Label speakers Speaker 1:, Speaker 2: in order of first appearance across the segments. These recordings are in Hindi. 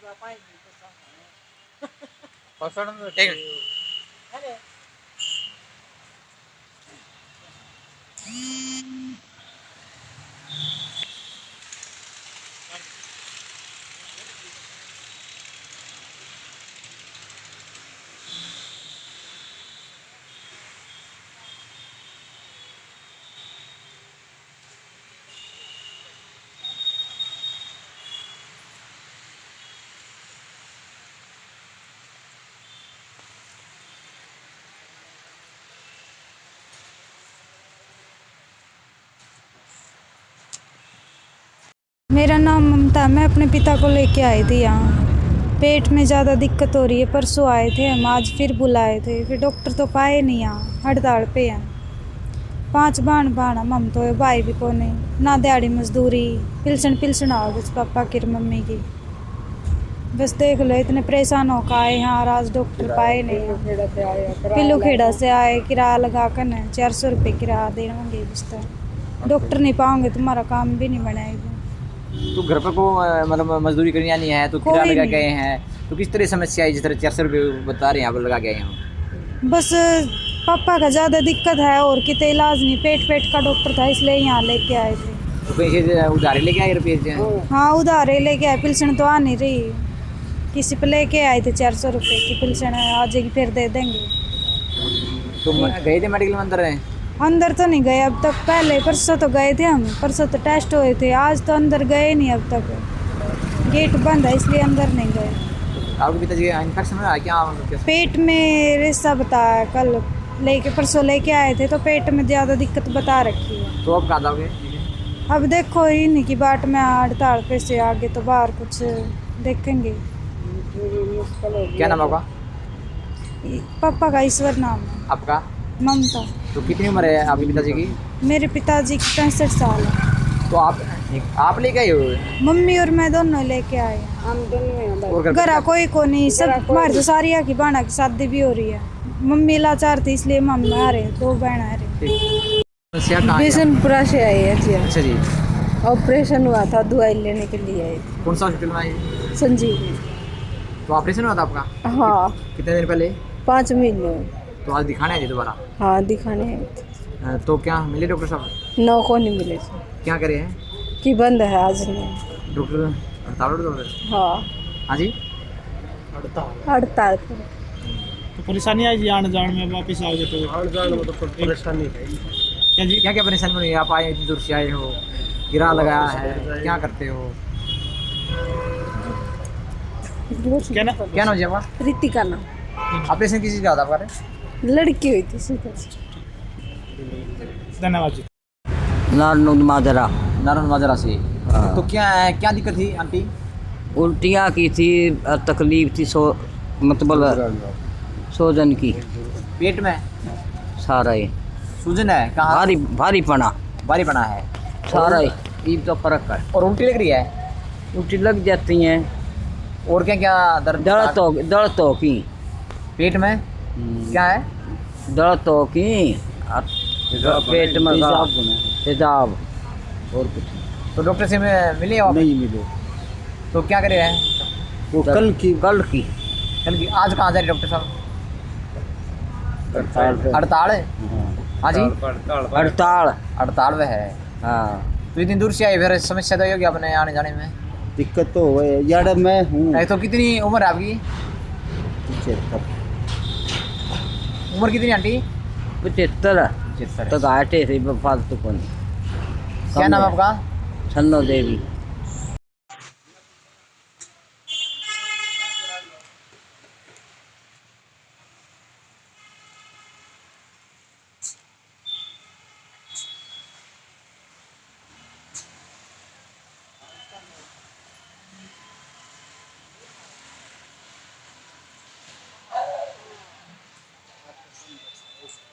Speaker 1: एक
Speaker 2: मेरा नाम ममता है। मैं अपने पिता को लेके आई थी यहाँ। पेट में ज़्यादा दिक्कत हो रही है। परसों आए थे हम, आज फिर बुलाए थे, फिर डॉक्टर तो पाए नहीं यहाँ, हड़ताल पे हैं। 5 बाण हम तो भाई भी को नहीं ना, दिहाड़ी मजदूरी पिलसन आओ बस पापा की और मम्मी की। बस देख लो इतने परेशान हो का आए यहाँ, आज डॉक्टर पाए नहीं। पिल्लू खेड़ा से आए, किराया लगा कर 400 रुपये किराया देंगे। बिस्तर डॉक्टर नहीं पाओगे तुम्हारा काम भी नहीं बनाएगा।
Speaker 1: तो घर पर को मतलब मजदूरी करनी आनी है तो किराया
Speaker 2: कोई
Speaker 1: लगा
Speaker 2: नहीं।
Speaker 1: गए हैं, तो किस तरह समस्या है? जिस तरह 400 रुपये बता रहे हैं आप लगा गए हैं।
Speaker 2: बस पापा का ज़्यादा दिक्कत है और कितने इलाज नहीं, पेट का डॉक्टर था इसलिए यहाँ लेके आए थे।
Speaker 1: तो पैसे उधारे लेके आए रुपये?
Speaker 2: हाँ उधारे लेके आए, पिलसन तो आ नहीं रही। किसी पे लेके आए थे 400 रुपये की पिलसन है, आ जाएगी फिर दे देंगे।
Speaker 1: तो गए थे मेडिकल में अंदर है?
Speaker 2: अंदर तो नहीं गए अब तक। पहले परसों तो गए थे हम, परसों तो टेस्ट हुए थे, आज तो अंदर गए नहीं अब तक। गेट बंद है इसलिए अंदर नहीं गए।
Speaker 1: आपके पिताजी इन्फेक्शन है क्या?
Speaker 2: पेट में रेसा बताया, कल लेके परसों लेके आए थे तो पेट में ज़्यादा दिक्कत बता रखी है।
Speaker 1: तो अब कहाँ जाओगे?
Speaker 2: अब देखो इन्हीं की बाट में हड़ताल पे से आगे तो बाहर कुछ देखेंगे।
Speaker 1: क्या नाम आपका?
Speaker 2: पापा का ईश्वर नाम है।
Speaker 1: आपका?
Speaker 2: ममता।
Speaker 1: तो कितनी उम्र है आपके पिताजी की?
Speaker 2: मेरे पिताजी की 65 साल है।
Speaker 1: तो आप लेके आए हो?
Speaker 2: मम्मी और मैं दोनों लेके आए हैं।
Speaker 1: और घर
Speaker 2: घर
Speaker 1: पे
Speaker 2: कोई को नहीं, सब हमारे तो सारिया की बाणा की शादी भी हो रही है। मम्मी लाचार थी इसलिए मम्मी आ रहे, 2 बहन आ रहे।
Speaker 1: समस्या कहाँ है?
Speaker 3: बिशनपुरा से आई है जी।
Speaker 1: अच्छा जी।
Speaker 3: ऑपरेशन हुआ था, दवाई लेने के लिए आई थी।
Speaker 1: कौन सा हॉस्पिटल में आई?
Speaker 3: संजीवनी।
Speaker 1: तो ऑपरेशन हुआ था आपका?
Speaker 3: हाँ।
Speaker 1: कितने दिन पहले?
Speaker 3: 5 महीने।
Speaker 1: तो आज दिखाने आए थे दोबारा?
Speaker 3: हाँ दिखाने आए थे।
Speaker 1: तो क्या मिले डॉक्टर साहब?
Speaker 3: 9 को नहीं मिले थे
Speaker 1: क्या करे हैं?
Speaker 3: कि बंद है आज नहीं।
Speaker 1: डॉक्टर हड़ताल?
Speaker 3: हाँ
Speaker 1: हाँ जी।
Speaker 3: हड़ताल पे।
Speaker 4: तो परेशानी आई जी आने जाने में, वापस आओगे तो आने जाने में तो परेशानी है क्या जी?
Speaker 1: क्या क्या परेशानी हो रही है? आप आए इतनी दूर से आए हो, किराया लगाया है, क्या करते हो? क्या नाम जी आपका?
Speaker 3: रितिका नाम।
Speaker 1: ऑपरेशन किसी का था आपका?
Speaker 3: लड़की हुई थी सुपर।
Speaker 4: धन्यवाद जी।
Speaker 5: नारायण माजरा।
Speaker 1: नारायण माजरा से।
Speaker 5: हाँ।
Speaker 1: तो क्या दिक्कत थी आंटी?
Speaker 5: उल्टियाँ की थी, तकलीफ थी, मतलब सोजन की,
Speaker 1: पेट में
Speaker 5: सारा ही
Speaker 1: सूजन है? कहाँ?
Speaker 5: भारी भारीपना
Speaker 1: भारी पना है
Speaker 5: सारा ही। ईद तो फर्क है।
Speaker 1: और उल्टी लग रही है?
Speaker 5: उल्टी लग जाती हैं।
Speaker 1: और क्या क्या दर्द?
Speaker 5: दर्द तो की
Speaker 1: पेट में क्या है?
Speaker 5: दर्द तो की पेट में तेजाब और कुछ नहीं।
Speaker 1: तो डॉक्टर से मिले आप?
Speaker 5: नहीं मिले।
Speaker 1: तो क्या करे हैं?
Speaker 5: वो कल की
Speaker 1: कल की? आज कहाँ जा रहे डॉक्टर साहब? हड़ताल है? हाँ जी।
Speaker 5: हड़ताल।
Speaker 1: हड़ताल में है।
Speaker 5: हाँ
Speaker 1: तो इतनी दूर से आए, फिर समस्या तो होगी अपने आने जाने में?
Speaker 5: दिक्कत तो हो यार, मैं हूँ
Speaker 1: तो कितनी उम्र है आपकी?
Speaker 5: 75।
Speaker 1: उम्र कितनी आंटी?
Speaker 5: 75
Speaker 1: 75।
Speaker 5: तो घाटे थे फालतू को नहीं।
Speaker 1: क्या नाम आपका?
Speaker 5: छन्नो देवी।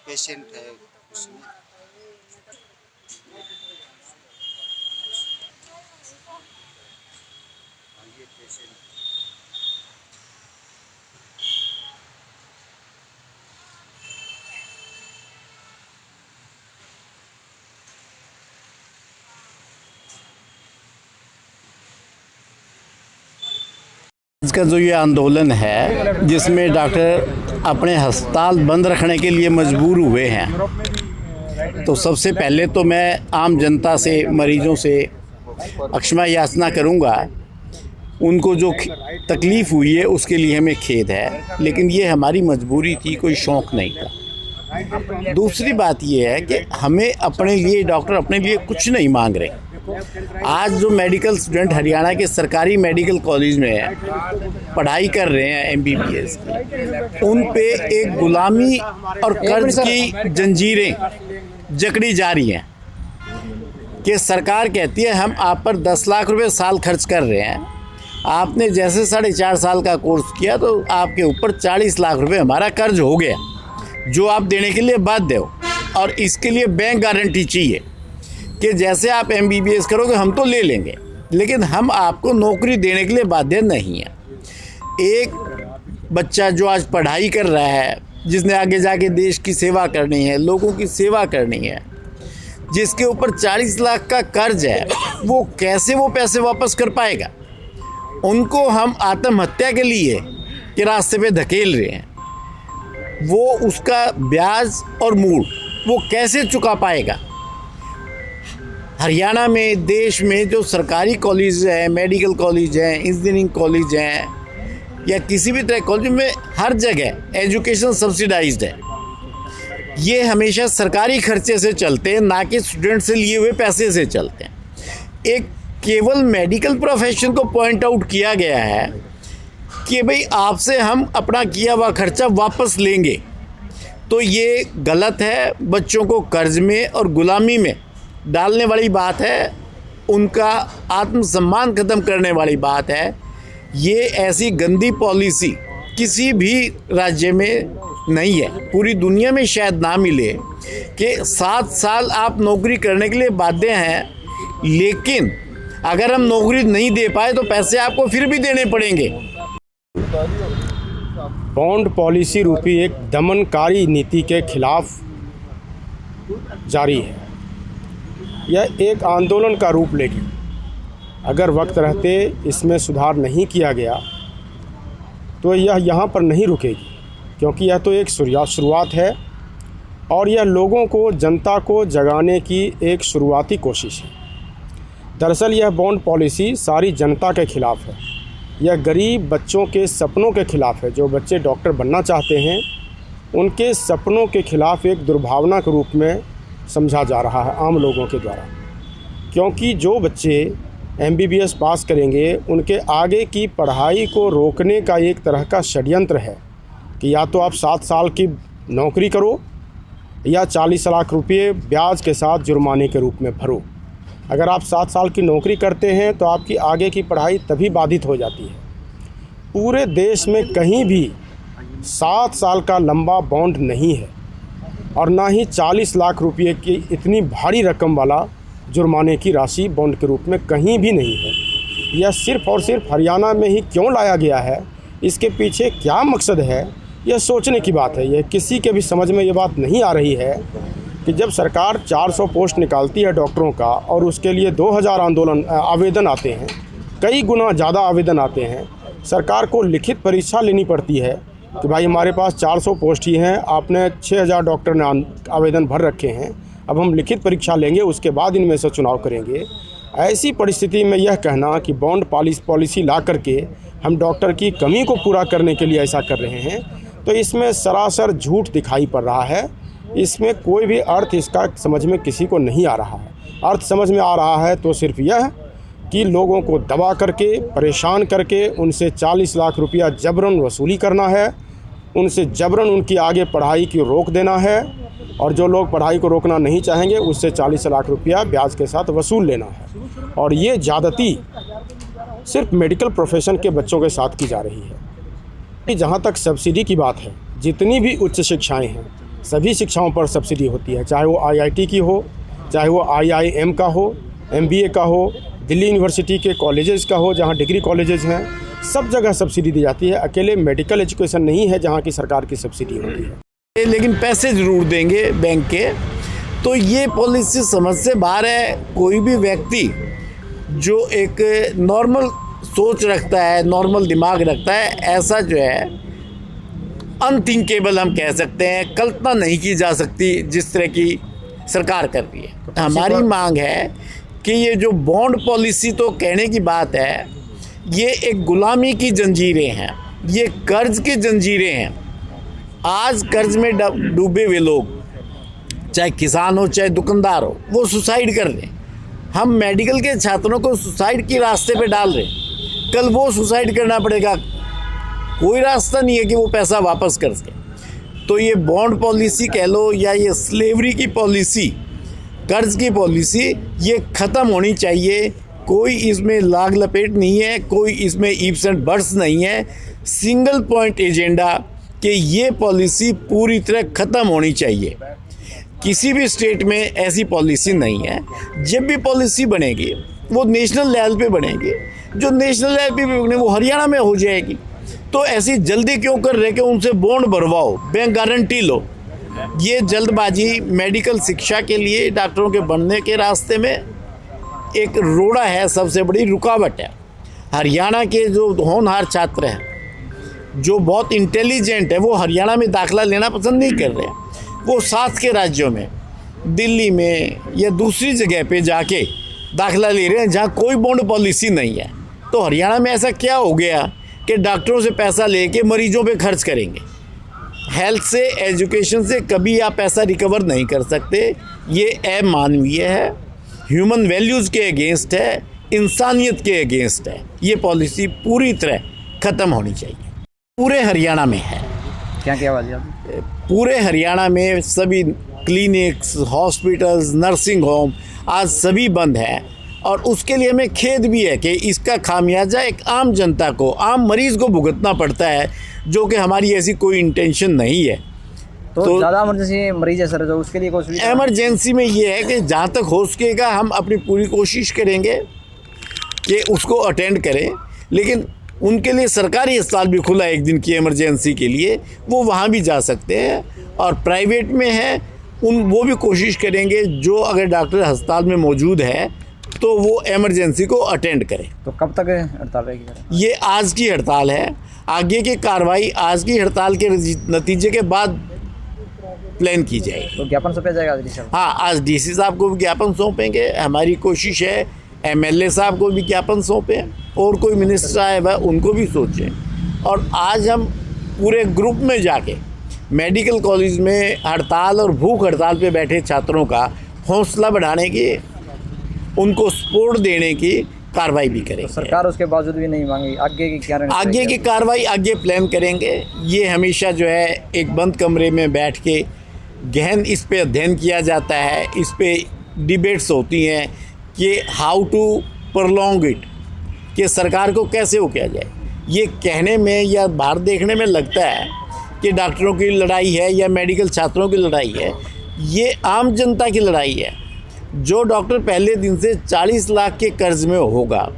Speaker 6: पेशेंट है उसमें। ये पेशेंट
Speaker 7: इसका जो ये आंदोलन है जिसमें डॉक्टर अपने अस्पताल बंद रखने के लिए मजबूर हुए हैं, तो सबसे पहले तो मैं आम जनता से, मरीजों से क्षमा याचना करूंगा। उनको जो तकलीफ़ हुई है उसके लिए हमें खेद है, लेकिन ये हमारी मजबूरी थी, कोई शौक़ नहीं था। दूसरी बात ये है कि हमें अपने लिए, डॉक्टर अपने लिए कुछ नहीं मांग रहे। आज जो मेडिकल स्टूडेंट हरियाणा के सरकारी मेडिकल कॉलेज में पढ़ाई कर रहे हैं MBBS की, उन पे एक गुलामी और कर्ज की जंजीरें जकड़ी जा रही हैं कि सरकार कहती है हम आप पर 10 लाख रुपए साल खर्च कर रहे हैं। आपने जैसे 4.5 साल का कोर्स किया तो आपके ऊपर 40 लाख रुपए हमारा कर्ज हो गया, जो आप देने के लिए बाध्य हो, और इसके लिए बैंक गारंटी चाहिए कि जैसे आप MBBS करोगे हम तो ले लेंगे, लेकिन हम आपको नौकरी देने के लिए बाध्य नहीं हैं। एक बच्चा जो आज पढ़ाई कर रहा है, जिसने आगे जाके देश की सेवा करनी है, लोगों की सेवा करनी है, जिसके ऊपर 40 लाख का कर्ज है, वो कैसे वो पैसे वापस कर पाएगा? उनको हम आत्महत्या के लिए के रास्ते पे धकेल रहे हैं। वो उसका ब्याज और मूल वो कैसे चुका पाएगा? हरियाणा में, देश में जो सरकारी कॉलेज हैं, मेडिकल कॉलेज हैं, इंजीनियरिंग कॉलेज हैं, या किसी भी तरह कॉलेज में हर जगह एजुकेशन सब्सिडाइज्ड है। ये हमेशा सरकारी खर्चे से चलते हैं, ना कि स्टूडेंट से लिए हुए पैसे से चलते हैं। एक केवल मेडिकल प्रोफेशन को पॉइंट आउट किया गया है कि भाई आपसे हम अपना किया हुआ खर्चा वापस लेंगे, तो ये गलत है। बच्चों को कर्ज में और गुलामी में डालने वाली बात है, उनका आत्मसम्मान ख़त्म करने वाली बात है। ये ऐसी गंदी पॉलिसी किसी भी राज्य में नहीं है, पूरी दुनिया में शायद ना मिले कि 7 साल आप नौकरी करने के लिए बाध्य हैं, लेकिन अगर हम नौकरी नहीं दे पाए तो पैसे आपको फिर भी देने पड़ेंगे।
Speaker 8: बॉन्ड पॉलिसी रूपी एक दमनकारी नीति के खिलाफ जारी है। यह एक आंदोलन का रूप लेगी। अगर वक्त रहते इसमें सुधार नहीं किया गया तो यह यहाँ पर नहीं रुकेगी, क्योंकि यह तो एक शुरुआत है और यह लोगों को, जनता को जगाने की एक शुरुआती कोशिश है। दरअसल यह बॉन्ड पॉलिसी सारी जनता के खिलाफ है। यह गरीब बच्चों के सपनों के खिलाफ है। जो बच्चे डॉक्टर बनना चाहते हैं, उनके सपनों के खिलाफ एक दुर्भावना के रूप में समझा जा रहा है आम लोगों के द्वारा, क्योंकि जो बच्चे MBBS पास करेंगे, उनके आगे की पढ़ाई को रोकने का एक तरह का षड्यंत्र है कि या तो आप 7 साल की नौकरी करो या 40 लाख रुपये ब्याज के साथ जुर्माने के रूप में भरो। अगर आप 7 साल की नौकरी करते हैं तो आपकी आगे की पढ़ाई तभी बाधित हो जाती है। पूरे देश में कहीं भी 7 साल का लंबा बॉन्ड नहीं है और ना ही 40 लाख रुपये की इतनी भारी रकम वाला जुर्माने की राशि बॉन्ड के रूप में कहीं भी नहीं है। यह सिर्फ़ और सिर्फ हरियाणा में ही क्यों लाया गया है, इसके पीछे क्या मकसद है, यह सोचने की बात है। यह किसी के भी समझ में ये बात नहीं आ रही है कि जब सरकार 400 पोस्ट निकालती है डॉक्टरों का और उसके लिए 2000 आवेदन आते हैं, कई गुना ज़्यादा आवेदन आते हैं, सरकार को लिखित परीक्षा लेनी पड़ती है कि भाई हमारे पास 400 पोस्ट ही हैं, आपने 6000 डॉक्टर ने आवेदन भर रखे हैं, अब हम लिखित परीक्षा लेंगे, उसके बाद इनमें से चुनाव करेंगे। ऐसी परिस्थिति में यह कहना कि बॉन्ड पॉलिसी ला करके हम डॉक्टर की कमी को पूरा करने के लिए ऐसा कर रहे हैं, तो इसमें सरासर झूठ दिखाई पड़ रहा है। इसमें कोई भी अर्थ इसका समझ में किसी को नहीं आ रहा है। अर्थ समझ में आ रहा है तो सिर्फ यह कि लोगों को दबा करके, परेशान करके उनसे 40 लाख रुपया जबरन वसूली करना है, उनसे जबरन उनकी आगे पढ़ाई की रोक देना है, और जो लोग पढ़ाई को रोकना नहीं चाहेंगे उससे 40 लाख रुपया ब्याज के साथ वसूल लेना है। और ये ज़्यादती सिर्फ मेडिकल प्रोफेशन के बच्चों के साथ की जा रही है। जहाँ तक सब्सिडी की बात है, जितनी भी उच्च शिक्षाएं हैं, सभी शिक्षाओं पर सब्सिडी होती है, चाहे वो IIT की हो, चाहे वो IIM का हो, MBA का हो, दिल्ली यूनिवर्सिटी के कॉलेजेस का हो, जहाँ डिग्री कॉलेजेस हैं, सब जगह सब्सिडी दी जाती है। अकेले मेडिकल एजुकेशन नहीं है जहाँ की सरकार की सब्सिडी होती है,
Speaker 7: लेकिन पैसे ज़रूर देंगे बैंक के। तो ये पॉलिसी समझ से बाहर है। कोई भी व्यक्ति जो एक नॉर्मल सोच रखता है, नॉर्मल दिमाग रखता है, ऐसा जो है अनथिंकेबल हम कह सकते हैं, कल्पना नहीं की जा सकती जिस तरह की सरकार कर रही है। हमारी मांग है कि ये जो बॉन्ड पॉलिसी तो कहने की बात है, ये एक गुलामी की जंजीरें हैं, ये कर्ज की जंजीरें हैं। आज कर्ज में डूबे हुए लोग, चाहे किसान हो चाहे दुकानदार हो, वो सुसाइड कर रहे हैं। हम मेडिकल के छात्रों को सुसाइड के रास्ते पे डाल रहे हैं, कल वो सुसाइड करना पड़ेगा, कोई रास्ता नहीं है कि वो पैसा वापस कर सके। तो ये बॉन्ड पॉलिसी कह लो या ये स्लेवरी की पॉलिसी, कर्ज की पॉलिसी, ये ख़त्म होनी चाहिए। कोई इसमें लाग लपेट नहीं है, कोई इसमें ईप्स एंड बट्स नहीं है। सिंगल पॉइंट एजेंडा कि ये पॉलिसी पूरी तरह ख़त्म होनी चाहिए। किसी भी स्टेट में ऐसी पॉलिसी नहीं है। जब भी पॉलिसी बनेगी वो नेशनल लेवल पे बनेगी, जो नेशनल लेवल पे बने वो हरियाणा में हो जाएगी। तो ऐसी जल्दी क्यों कर रहे कि उनसे बॉन्ड भरवाओ, बैंक गारंटी लो। ये जल्दबाजी मेडिकल शिक्षा के लिए डॉक्टरों के बनने के रास्ते में एक रोड़ा है, सबसे बड़ी रुकावट है। हरियाणा के जो होनहार छात्र हैं, जो बहुत इंटेलिजेंट है, वो हरियाणा में दाखिला लेना पसंद नहीं कर रहे हैं। वो साथ के राज्यों में, दिल्ली में या दूसरी जगह पे जाके दाखिला ले रहे हैं जहाँ कोई बॉन्ड पॉलिसी नहीं है। तो हरियाणा में ऐसा क्या हो गया कि डॉक्टरों से पैसा लेके मरीजों पे खर्च करेंगे। हेल्थ से, एजुकेशन से कभी आप पैसा रिकवर नहीं कर सकते। ये अमानवीय है, ह्यूमन वैल्यूज़ के अगेंस्ट है, इंसानियत के अगेंस्ट है। ये पॉलिसी पूरी तरह ख़त्म होनी चाहिए। पूरे हरियाणा में है।
Speaker 1: क्या क्या आवाज़?
Speaker 7: पूरे हरियाणा में सभी क्लिनिक्स, हॉस्पिटल्स, नर्सिंग होम आज सभी बंद हैं। और उसके लिए हमें खेद भी है कि इसका खामियाजा एक आम जनता को, आम मरीज़ को भुगतना पड़ता है, जो कि हमारी ऐसी कोई इंटेंशन नहीं है।
Speaker 1: तो ज़्यादा इमरजेंसी मरीज है सर, जो उसके लिए कोशिश
Speaker 7: एमरजेंसी में ये है कि जहाँ तक हो सकेगा हम अपनी पूरी कोशिश करेंगे कि उसको अटेंड करें। लेकिन उनके लिए सरकारी अस्पताल भी खुला है एक दिन की इमरजेंसी के लिए, वो वहाँ भी जा सकते हैं। और प्राइवेट में है वो भी कोशिश करेंगे, जो अगर डॉक्टर अस्पताल में मौजूद है तो वो इमरजेंसी को अटेंड करें।
Speaker 1: तो कब तक हड़ताल रहेगी?
Speaker 7: ये आज की हड़ताल है, आगे की कार्रवाई आज की हड़ताल के नतीजे के बाद प्लान की जाएगी।
Speaker 1: तो ज्ञापन सौंपा जाएगा डीसी साहब?
Speaker 7: हाँ, आज डीसी साहब को भी ज्ञापन सौंपेंगे। हमारी कोशिश है एमएलए साहब को भी ज्ञापन सौंपें, और कोई मिनिस्टर आए वह उनको भी सोचें। और आज हम पूरे ग्रुप में जाके मेडिकल कॉलेज में हड़ताल और भूख हड़ताल पे बैठे छात्रों का हौसला बढ़ाने की, उनको सपोर्ट देने की कार्रवाई भी करेंगे।
Speaker 1: सरकार उसके बावजूद भी नहीं मांगी, आगे की क्या रहनी
Speaker 7: आगे की कार्रवाई आगे प्लान करेंगे। ये हमेशा जो है एक बंद कमरे में बैठ के गहन इस पे अध्ययन किया जाता है, इस पे डिबेट्स होती हैं कि हाउ टू प्रलोंग इट, कि सरकार को कैसे वो किया जाए। ये कहने में या बाहर देखने में लगता है कि डॉक्टरों की लड़ाई है या मेडिकल छात्रों की लड़ाई है। ये आम जनता की लड़ाई है। जो डॉक्टर पहले दिन से 40 लाख के कर्ज में होगा,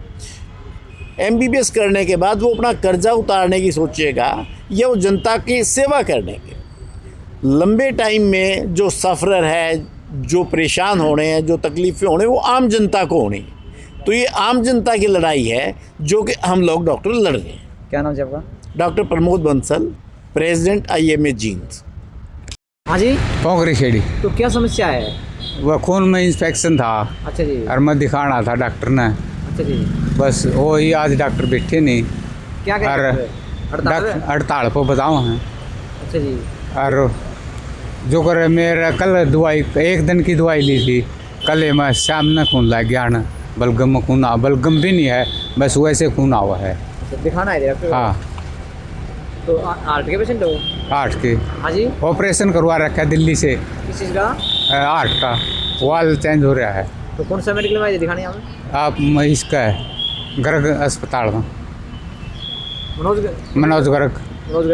Speaker 7: एमबीबीएस करने के बाद वो अपना कर्जा उतारने की सोचेगा या वो जनता की सेवा करने के। लंबे टाइम में जो सफ़रर है, जो परेशान होने हैं, जो तकलीफ़ें होने, वो आम जनता को होनी। तो ये आम जनता की लड़ाई है जो कि हम लोग डॉक्टर लड़ रहे हैं।
Speaker 1: क्या नाम है आपका?
Speaker 7: Doctor Pramod Bansal, president IMA Jind.
Speaker 1: हाँ जी,
Speaker 9: पोखरी खेड़ी।
Speaker 1: तो क्या समस्या है?
Speaker 9: वह खून में इंस्पेक्शन था।
Speaker 1: अच्छा जी।
Speaker 9: और मैं दिखाना था डॉक्टर ने।
Speaker 1: अच्छा जी।
Speaker 9: बस वो ही आज डॉक्टर बैठे नहीं।
Speaker 1: क्या कह रहे हैं?
Speaker 9: हड़ताल को बताओ हैं।
Speaker 1: अच्छा जी।
Speaker 9: और जो करे मेरा कल दवाई, एक दिन की दवाई ली थी, कल मैं शाम में खून लग गया ना, बलगम में खून बलगम भी नहीं है, बस वैसे खून हुआ है।
Speaker 1: अच्छा, दिखाना है डॉक्टर?
Speaker 9: हाँ।
Speaker 1: तो हार्ट के पेशेंट हो?
Speaker 9: हार्ट के।
Speaker 1: हाँ जी।
Speaker 9: ऑपरेशन करवा रखा है दिल्ली से।
Speaker 1: किस चीज़ का?
Speaker 9: हार्ट का वाल चेंज हो रहा है।
Speaker 1: तो कौन सा मेडिकल में दिखाने यहाँ में?
Speaker 9: आप इसका है गर्ग अस्पताल में, मनोज गर्ग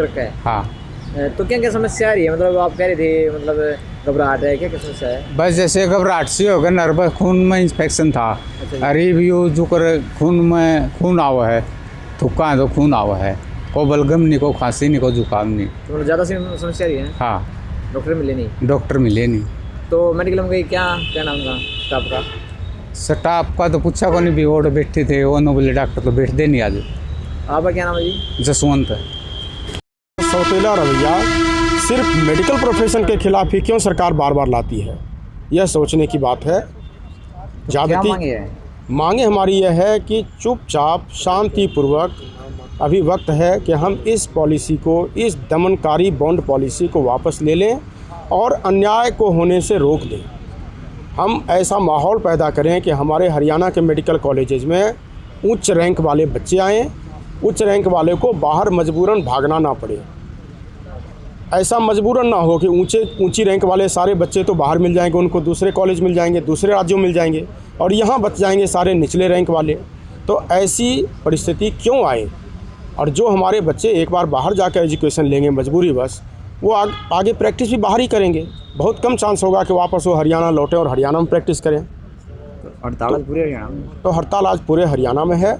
Speaker 1: का है।
Speaker 9: हाँ।
Speaker 1: तो क्या क्या समस्या आ रही है? मतलब आप कह रहे थे मतलब घबराहट है, क्या क्या समस्या है?
Speaker 9: बस जैसे घबराहट सी हो गया, नर्वस, खून में इंस्पेक्शन था। अरे भी वो जो कर खून में खून आवा है, थुक्का है तो खून आवा है, को बलगम नहीं, को खांसी नहीं, को जुकाम नहीं।
Speaker 1: तो मतलब ज़्यादा समस्या रही है?
Speaker 9: हाँ।
Speaker 1: डॉक्टर मिले नहीं?
Speaker 9: डॉक्टर मिले नहीं।
Speaker 1: तो मेडिकल में गई, क्या क्या नाम था स्टाफ का?
Speaker 9: स्टाफ का तो पूछा को नहीं भी और बैठे थे वो बोले डॉक्टर तो बैठते नहीं आज।
Speaker 1: आपका क्या नाम है जी?
Speaker 9: जसवंत।
Speaker 8: सौतेला रवैया सिर्फ मेडिकल प्रोफेशन के खिलाफ ही क्यों सरकार बार बार लाती है, यह सोचने की बात है।
Speaker 1: क्या
Speaker 8: ज़्यादती
Speaker 1: मांगे है?
Speaker 8: मांगे हमारी यह है कि चुपचाप शांतिपूर्वक अभी वक्त है कि हम इस पॉलिसी को, इस दमनकारी बॉन्ड पॉलिसी को वापस ले लें और अन्याय को होने से रोक दें। हम ऐसा माहौल पैदा करें कि हमारे हरियाणा के मेडिकल कॉलेजेस में उच्च रैंक वाले बच्चे आएँ, उच्च रैंक वाले को बाहर मजबूरन भागना ना पड़े। ऐसा मजबूरन ना हो कि ऊंची रैंक वाले सारे बच्चे तो बाहर मिल जाएंगे, उनको दूसरे कॉलेज मिल जाएंगे, दूसरे राज्यों मिल जाएंगे और यहाँ बच जाएंगे सारे निचले रैंक वाले। तो ऐसी परिस्थिति क्यों आए? और जो हमारे बच्चे एक बार बाहर जाकर एजुकेशन लेंगे मजबूरी बस, वो आगे प्रैक्टिस भी बाहर ही करेंगे। बहुत कम चांस होगा कि वापस वो हरियाणा लौटें और हरियाणा में प्रैक्टिस करें।
Speaker 1: हड़ताल पूरे हरियाणा में?
Speaker 8: तो हड़ताल आज पूरे हरियाणा में है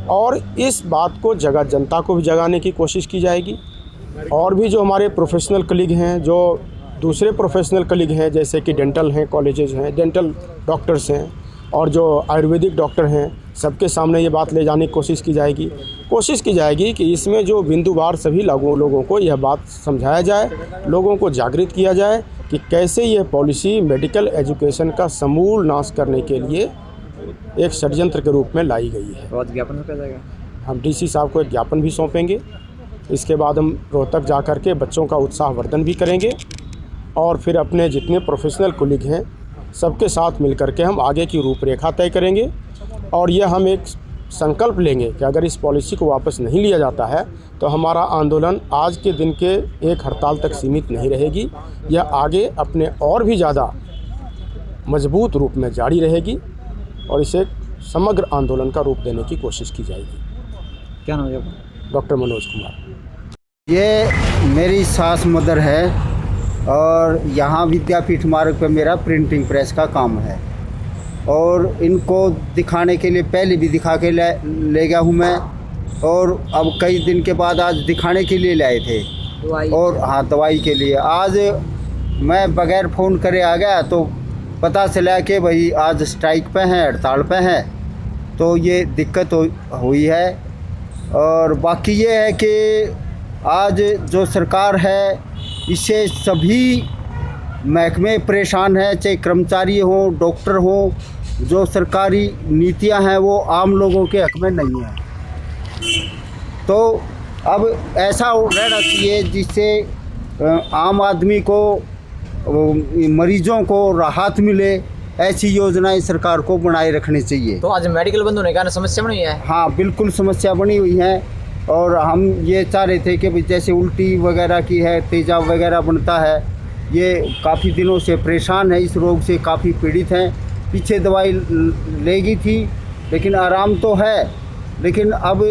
Speaker 8: और इस बात को जनता को भी जगाने की कोशिश की जाएगी। और भी जो हमारे प्रोफेशनल कलीग हैं, जो दूसरे प्रोफेशनल कलीग हैं, जैसे कि डेंटल हैं, कॉलेजेस हैं, डेंटल डॉक्टर्स हैं और जो आयुर्वेदिक डॉक्टर हैं, सबके सामने ये बात ले जाने की कोशिश की जाएगी कि इसमें जो बिंदुवार सभी लोगों को यह बात समझाया जाए, लोगों को जागृत किया जाए कि कैसे यह पॉलिसी मेडिकल एजुकेशन का समूल नाश करने के लिए एक षड्यंत्र के रूप में लाई गई है।
Speaker 1: बहुत ज्ञापन सौंपा जाएगा?
Speaker 8: हम डीसी साहब को एक ज्ञापन भी सौंपेंगे। इसके बाद हम रोहतक जा कर के बच्चों का उत्साहवर्धन भी करेंगे और फिर अपने जितने प्रोफेशनल कोलीग हैं सबके साथ मिल कर के हम आगे की रूपरेखा तय करेंगे। और यह हम एक संकल्प लेंगे कि अगर इस पॉलिसी को वापस नहीं लिया जाता है तो हमारा आंदोलन आज के दिन के एक हड़ताल तक सीमित नहीं रहेगी, यह आगे अपने और भी ज़्यादा मजबूत रूप में जारी रहेगी और इसे समग्र आंदोलन का रूप देने की कोशिश की जाएगी।
Speaker 1: क्या नाम है आपका?
Speaker 8: डॉक्टर मनोज कुमार।
Speaker 6: ये मेरी सास मदर है और यहाँ विद्यापीठ मार्ग पे मेरा प्रिंटिंग प्रेस का काम है और इनको दिखाने के लिए पहले भी दिखा के ले गया हूँ मैं और अब कई दिन के बाद आज दिखाने के लिए लाए थे और हाँ दवाई के लिए। आज मैं बगैर फ़ोन करे आ गया तो पता चला कि भाई आज स्ट्राइक पे हैं, हड़ताल पे हैं, तो ये दिक्कत हुई है। और बाकी ये है कि आज जो सरकार है इससे सभी महकमे परेशान हैं, चाहे कर्मचारी हों, डॉक्टर हों। जो सरकारी नीतियां हैं वो आम लोगों के हक में नहीं है। तो अब ऐसा रहना चाहिए जिससे आम आदमी को, मरीजों को राहत मिले, ऐसी योजनाएं सरकार को बनाए रखनी चाहिए।
Speaker 1: तो आज मेडिकल बंद होने का समस्या बनी है?
Speaker 6: हाँ बिल्कुल समस्या बनी हुई है और हम ये चाह रहे थे कि जैसे उल्टी वगैरह की है, तेजाब वगैरह बनता है, ये काफ़ी दिनों से परेशान है, इस रोग से काफ़ी पीड़ित हैं। पीछे दवाई लेगी थी लेकिन आराम तो है, लेकिन अब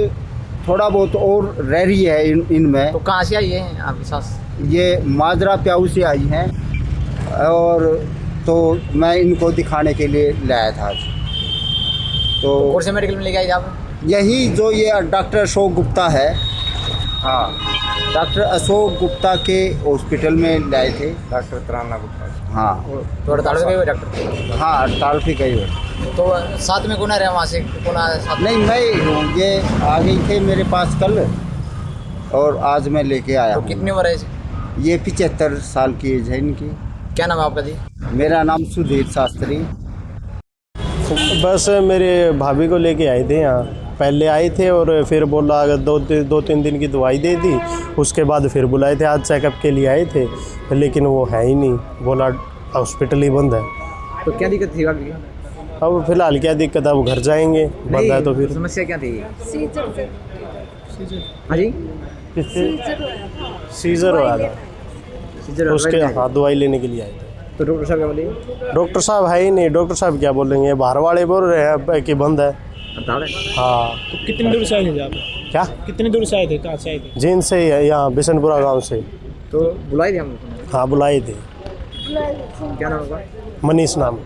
Speaker 6: थोड़ा बहुत और रह रही है इनमें।
Speaker 1: तो कहाँ से आई है आपकी सास?
Speaker 6: ये माजरा प्याऊ से आई हैं और तो मैं इनको दिखाने के लिए लाया था आज। तो
Speaker 1: कौन से मेडिकल में लेके आई आप?
Speaker 6: यही जो ये डॉक्टर अशोक गुप्ता है, हाँ डॉक्टर अशोक गुप्ता के हॉस्पिटल में लाए थे। डॉक्टर तराना गुप्ता। हाँ
Speaker 1: तो हड़ताल पे गए हुए डॉक्टर?
Speaker 6: हाँ हड़ताल पे गए हुए।
Speaker 1: तो साथ में कौन आ रहा वहाँ से? कौन साथ?
Speaker 6: नहीं मैं ये आ गई थे मेरे पास कल और आज मैं लेके आया।
Speaker 1: तो कितनी उम्र है?
Speaker 6: ये 75 साल की एज है इनकी।
Speaker 1: क्या नाम है आपका जी?
Speaker 6: मेरा नाम सुधीर शास्त्री।
Speaker 10: बस मेरे भाभी को लेके आए थे यहाँ, पहले आए थे और फिर बोला अगर दो तीन दिन की दवाई दे दी, उसके बाद फिर बुलाए थे, आज चेकअप के लिए आए थे लेकिन वो है ही नहीं, बोला हॉस्पिटल ही बंद है।
Speaker 1: तो क्या दिक्कत थी आपकी?
Speaker 10: अब फिलहाल क्या दिक्कत है, वो घर जाएंगे, बंद है तो फिर।
Speaker 1: समस्या क्या थी? हाँ जी
Speaker 10: सीजर हुआ था, उसके हाँ दवाई लेने के लिए आए थे।
Speaker 1: तो डॉक्टर साहब क्या बोले?
Speaker 10: डॉक्टर साहब है ही नहीं, डॉक्टर साहब क्या बोलेंगे, बाहर वाले बोल रहे हैं कि बंद है। हाँ।
Speaker 4: तो कितनी दूर से आए थे आप?
Speaker 10: क्या
Speaker 4: कितनी दूर से आए थे, कहाँ से आए थे?
Speaker 10: जींद से यहाँ बिशनपुरा गांव से।
Speaker 1: तो बुलाए थे हम?
Speaker 10: हाँ बुलाए थे।
Speaker 1: क्या नाम होगा?
Speaker 10: मनीष नाम।